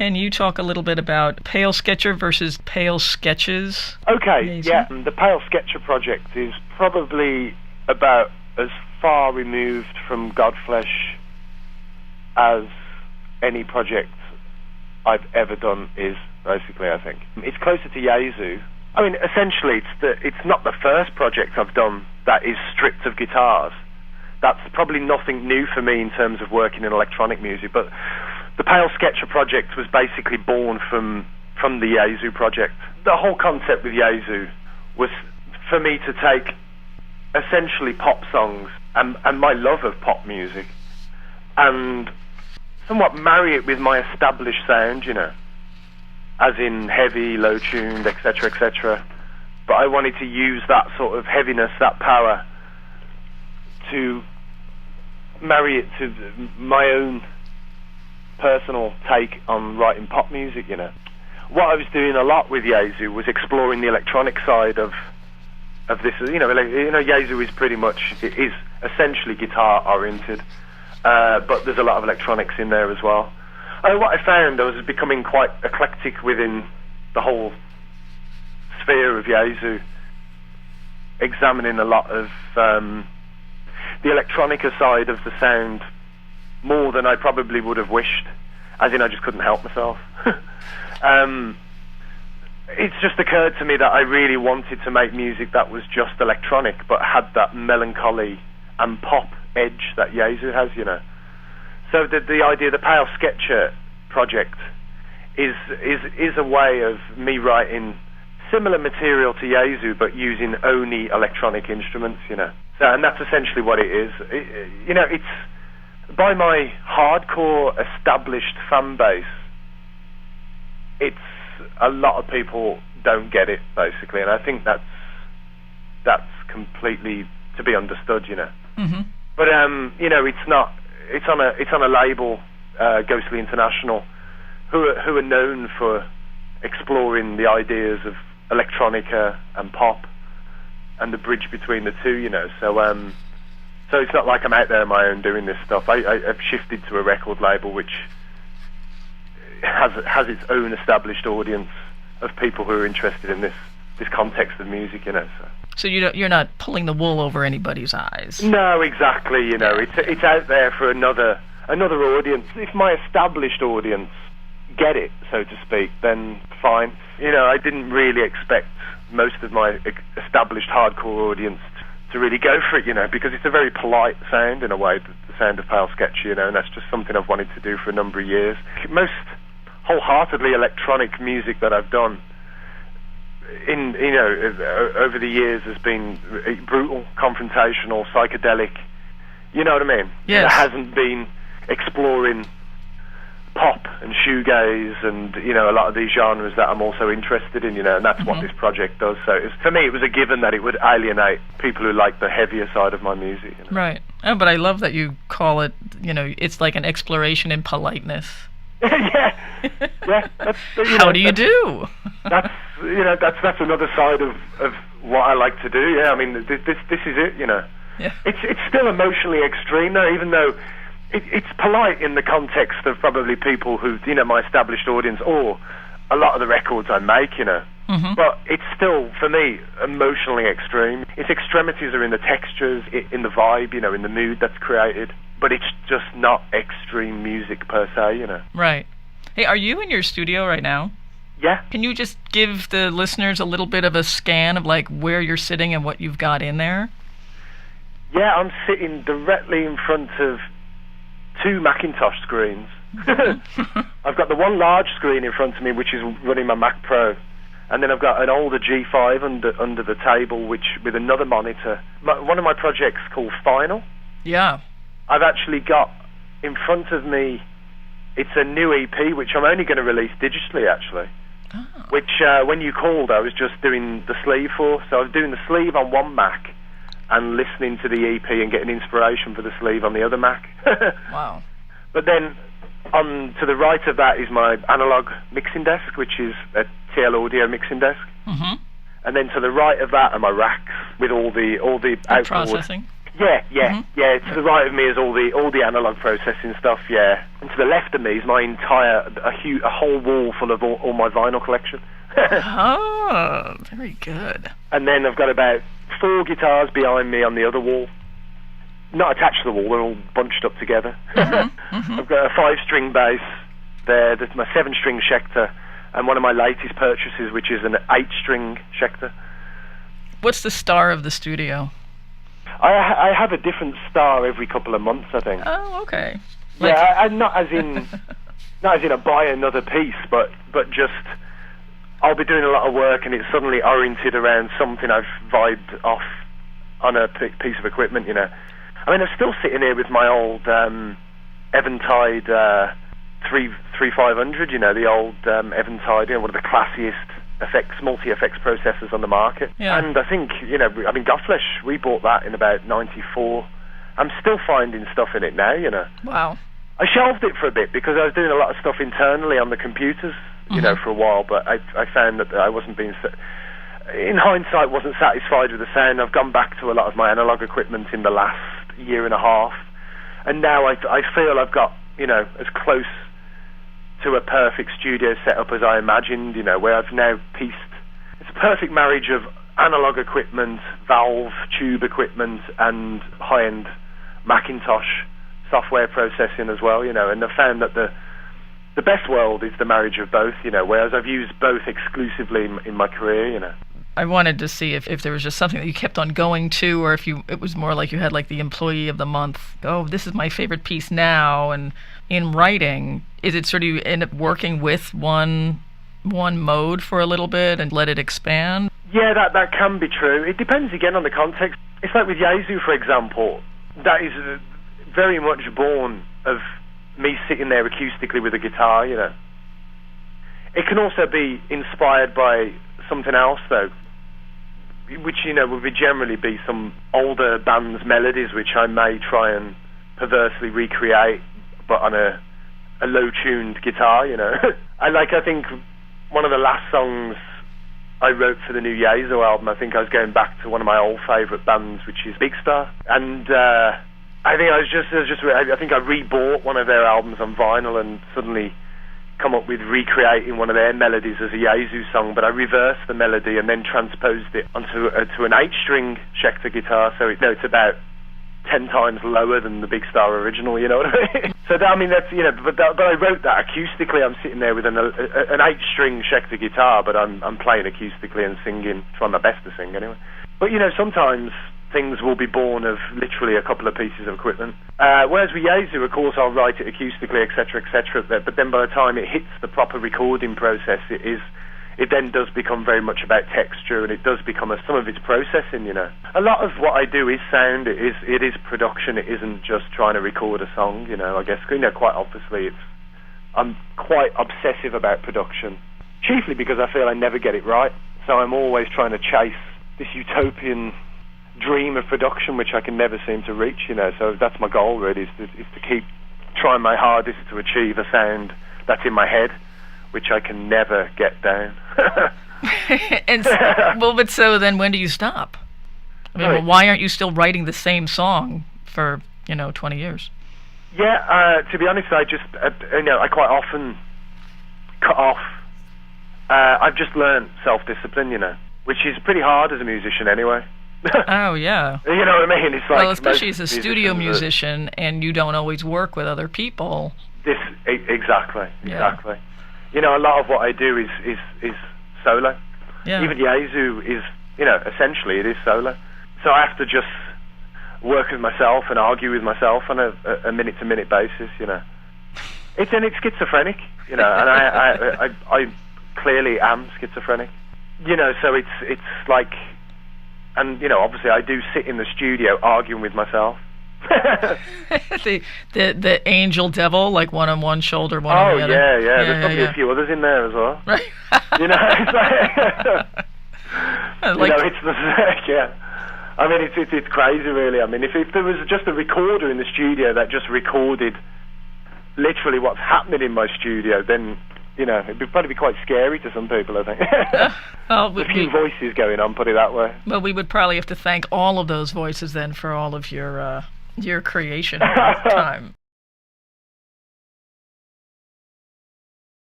can you talk a little bit about Pale Sketcher versus Pale Sketches? Okay, yeah. The Pale Sketcher project is probably about as far removed from Godflesh as any project I've ever done is, basically, I think. It's closer to Jesu. I mean, essentially, it's not the first project I've done that is stripped of guitars. That's probably nothing new for me in terms of working in electronic music, but the Pale Sketcher project was basically born from the Jesu project. The whole concept with Jesu was for me to take essentially pop songs and my love of pop music and somewhat marry it with my established sound, you know, as in heavy, low-tuned, etc., etc. But I wanted to use that sort of heaviness, that power, to marry it to my own personal take on writing pop music, you know. What I was doing a lot with Jesu was exploring the electronic side of this. You know, Jesu is pretty much, it is essentially guitar-oriented, but there's a lot of electronics in there as well. What I found, I was becoming quite eclectic within the whole sphere of Jesu, examining a lot of the electronica side of the sound more than I probably would have wished, as in I just couldn't help myself. It's just occurred to me that I really wanted to make music that was just electronic but had that melancholy and pop edge that Jesu has, you know. So the idea, the Pale Sketcher project, is a way of me writing similar material to Jesu but using only electronic instruments, you know. So, and that's essentially what it is. You know, it's by my hardcore established fan base, it's a lot of people don't get it, basically, and I think that's completely to be understood, you know. Mm-hmm. But you know, it's on a label, Ghostly International, who are known for exploring the ideas of electronica and pop and the bridge between the two, you know. So it's not like I'm out there on my own doing this stuff. I've shifted to a record label which has its own established audience of people who are interested in this context of music, you know. So you're not pulling the wool over anybody's eyes. No, exactly. You know, it's out there for another audience. If my established audience get it, so to speak, then fine. You know, I didn't really expect most of my established hardcore audience to really go for it, you know, because it's a very polite sound in a way, the sound of Pale Sketcher, you know, and that's just something I've wanted to do for a number of years. Most wholeheartedly electronic music that I've done over the years has been brutal, confrontational, psychedelic. You know what I mean? Yes. It hasn't been exploring pop and shoegaze and, you know, a lot of these genres that I'm also interested in, you know, and that's what this project does. So for me, it was a given that it would alienate people who like the heavier side of my music. You know? Right. Oh, but I love that you call it, you know, it's like an exploration in politeness. Yeah. That's, How do you do? That's another side of what I like to do. Yeah, I mean, this is it. You know, yeah. It's still emotionally extreme though, even though it's polite in the context of probably people who, you know, my established audience or a lot of the records I make, you know. Mm-hmm. But it's still, for me, emotionally extreme. Its extremities are in the textures, in the vibe, you know, in the mood that's created. But it's just not extreme music per se, you know. Right. Hey, are you in your studio right now? Yeah. Can you just give the listeners a little bit of a scan of like where you're sitting and what you've got in there? Yeah, I'm sitting directly in front of 2 Macintosh screens. I've got the one large screen in front of me, which is running my Mac Pro, and then I've got an older G5 under the table, which with another monitor. One of my projects called Final. Yeah. I've actually got in front of me, it's a new EP, which I'm only going to release digitally, actually. Oh. Which, when you called, I was just doing the sleeve for. So I was doing the sleeve on one Mac and listening to the EP and getting inspiration for the sleeve on the other Mac. Wow. But then, on to the right of that is my analog mixing desk, which is a TL Audio mixing desk. Mm-hmm. And then to the right of that are my racks with all the outboard processing. Yeah. To the right of me is all the analog processing stuff. Yeah, and to the left of me is my entire a whole wall full of all my vinyl collection. Oh, very good. And then I've got about 4 guitars behind me on the other wall. Not attached to the wall, they're all bunched up together. I've got a 5-string bass there, that's my 7-string Schecter, and one of my latest purchases, which is an 8-string Schecter. What's the star of the studio? I have a different star every couple of months, I think. Oh, okay. Yeah, I'm not as in I buy another piece, but just I'll be doing a lot of work and it's suddenly oriented around something I've vibed off on a piece of equipment, you know. I mean, I'm still sitting here with my old Eventide 3500, you know, the old Eventide, you know, one of the classiest multi-effects processors on the market. Yeah. And I think, you know, I mean, GODFLESH, we bought that in about 94. I'm still finding stuff in it now, you know. Wow. I shelved it for a bit because I was doing a lot of stuff internally on the computers, you know, for a while, but I found that I wasn't being... in hindsight, wasn't satisfied with the sound. I've gone back to a lot of my analog equipment in the last year and a half, and now I feel I've got, you know, as close to a perfect studio setup as I imagined, you know, where I've now pieced... It's a perfect marriage of analog equipment, valve, tube equipment, and high-end Macintosh software processing as well, you know, and I've found that the best world is the marriage of both, you know, whereas I've used both exclusively in my career, you know. I wanted to see if there was just something that you kept on going to, or if it was more like you had like the employee of the month. Oh, this is my favorite piece now. And in writing, is it sort of you end up working with one mode for a little bit and let it expand? Yeah, that can be true. It depends again on the context. It's like with Jesu, for example. That is very much born of me sitting there acoustically with a guitar, you know. It can also be inspired by something else, though, which, you know, would generally be some older band's melodies, which I may try and perversely recreate, but on a low-tuned guitar, you know. I think one of the last songs I wrote for the new Jesu album, I think I was going back to one of my old favourite bands, which is Big Star, and I think I rebought one of their albums on vinyl and suddenly come up with recreating one of their melodies as a Jesu song, but I reversed the melody and then transposed it onto to an 8-string Schecter guitar, so it's about 10 times lower than the Big Star original, you know what I mean? So that's, you know, but I wrote that acoustically. I'm sitting there with an 8-string Schecter guitar, but I'm playing acoustically and singing, trying my best to sing anyway. But, you know, sometimes things will be born of literally a couple of pieces of equipment. Whereas with Jesu, of course, I'll write it acoustically, etc., etc. But then by the time it hits the proper recording process, it then does become very much about texture, and it does become some of its processing, you know. A lot of what I do is sound, it is production, it isn't just trying to record a song, you know. I guess, you know, quite obviously I'm quite obsessive about production, chiefly because I feel I never get it right, so I'm always trying to chase this utopian dream of production which I can never seem to reach, you know. So that's my goal, really, is to keep trying my hardest to achieve a sound that's in my head, which I can never get down. And but so then when do you stop? I mean, well, why aren't you still writing the same song for, you know, 20 years? Yeah, to be honest, I just, you know, I quite often cut off. I've just learned self-discipline, you know, which is pretty hard as a musician anyway. Oh, yeah. You know what I mean? It's like, well, especially as a studio musician, and you don't always work with other people. Exactly. Yeah. You know, a lot of what I do is solo. Yeah. Even Jesu is, you know, essentially it is solo. So I have to just work with myself and argue with myself on a minute-to-minute basis, you know. It's schizophrenic, you know, and I clearly am schizophrenic. You know, so it's like, and, you know, obviously I do sit in the studio arguing with myself. the angel devil, like one on one shoulder, one on the other. Yeah. There's probably a few others in there as well. Right. You know, it's like, you know, it's yeah. I mean, it's crazy, really. I mean, if there was just a recorder in the studio that just recorded literally what's happening in my studio, then it'd probably be quite scary to some people, I think. Well, a few voices going on, put it that way. Well, we would probably have to thank all of those voices then for all of your creation at that time.